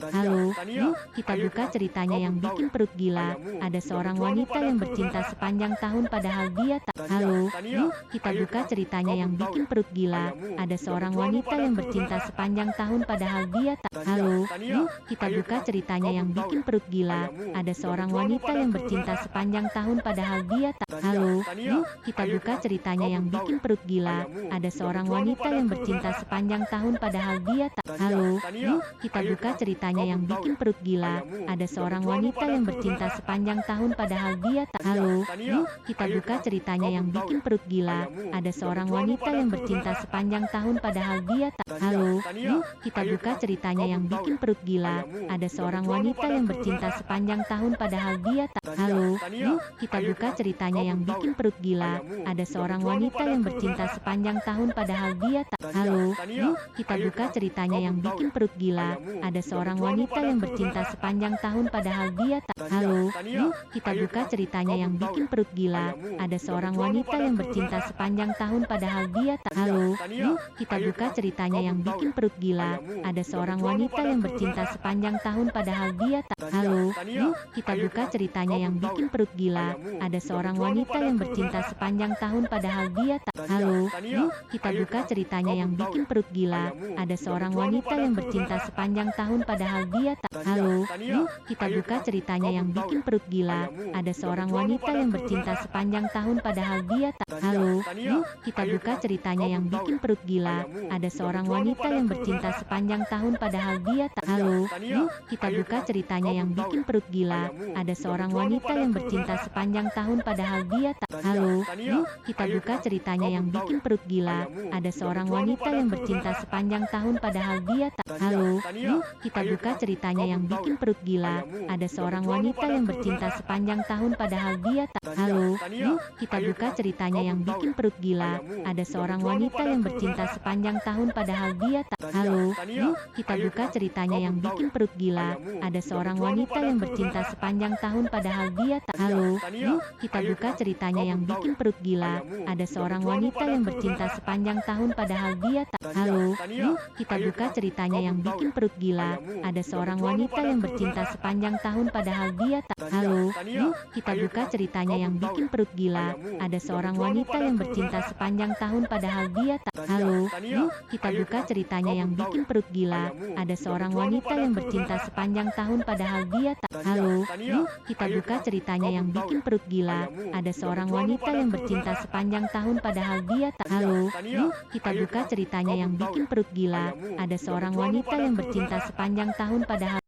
Halo, yuk kita buka ceritanya yang bikin perut gila. Ada seorang wanita yang bercinta sepanjang tahun padahal dia tak. Halo, yuk kita buka ceritanya yang bikin perut gila. Ada seorang wanita yang bercinta sepanjang tahun padahal dia tak. Halo, yuk kita buka ceritanya yang bikin perut gila. Ada seorang wanita yang bercinta sepanjang tahun padahal dia tak. Halo, yuk kita buka ceritanya yang bikin perut gila. Ada seorang wanita yang bercinta sepanjang tahun padahal dia tak. Halo, yuk kita buka ceritanya yang bikin perut gila. Ada seorang wanita yang bercinta sepanjang tahun padahal dia tak. Halo, yuk kita buka ceritanya yang bikin perut gila. Ada seorang wanita yang bercinta sepanjang tahun padahal dia tak. Halo, yuk kita buka ceritanya yang bikin perut gila. Ada seorang wanita yang bercinta sepanjang tahun padahal dia tak. Halo, yuk kita buka ceritanya yang bikin perut gila. Ada seorang wanita yang bercinta sepanjang tahun padahal dia tak. Halo, yuk kita buka ceritanya yang bikin perut gila. Ada seorang wanita yang bercinta sepanjang tahun padahal dia tak. Halo, yuk kita buka ceritanya yang bikin perut gila. Ada seorang wanita yang bercinta sepanjang tahun padahal dia tak. Halo, yuk kita buka ceritanya yang bikin perut gila. Ada seorang wanita yang bercinta sepanjang tahun padahal dia tak. Halo, yuk kita buka ceritanya yang bikin perut gila. Ada seorang wanita yang bercinta sepanjang tahun padahal dia tak. Halo, yuk kita buka ceritanya yang bikin perut gila. Ada seorang wanita yang bercinta sepanjang tahun padahal dia tak. Halo, yuk kita buka ceritanya yang bikin perut gila. Ada seorang wanita yang bercinta sepanjang tahun padahal dia tak. Halo, yuk kita buka ceritanya yang bikin perut gila. Ada seorang wanita yang bercinta sepanjang tahun padahal dia tak. Halo, yuk kita buka ceritanya yang bikin perut gila. Ada seorang wanita yang bercinta sepanjang tahun padahal dia tak. Halo, yuk kita buka ceritanya yang bikin perut gila. Ada seorang wanita yang bercinta sepanjang tahun padahal dia tak. Halo, yuk kita buka ceritanya yang bikin perut gila. Ada seorang wanita yang bercinta sepanjang tahun padahal dia tak. Halo, yuk kita buka ceritanya yang bikin perut gila. Ada seorang wanita yang bercinta sepanjang tahun padahal dia tak. Halo, yuk kita buka ceritanya yang bikin perut gila. Ada seorang wanita yang bercinta sepanjang tahun padahal dia tak. Halo, yuk kita buka ceritanya yang bikin perut gila. Ada seorang wanita yang bercinta sepanjang tahun padahal dia tak. Halo, yuk kita buka ceritanya yang bikin perut gila. Ada seorang wanita yang bercinta sepanjang tahun padahal dia tak. Halo, yuk kita buka ceritanya yang bikin perut gila. Ada seorang wanita yang bercinta sepanjang tahun padahal dia tak. Halo, yuk kita buka ceritanya yang bikin perut gila. Ada seorang wanita yang bercinta sepanjang tahun padahal dia tak. Halo, yuk kita buka ceritanya yang bikin perut gila. Ada seorang wanita yang bercinta sepanjang tahun padahal dia tak. Halo, yuk kita buka ceritanya yang bikin perut gila. Ada seorang wanita yang bercinta sepanjang tahun padahal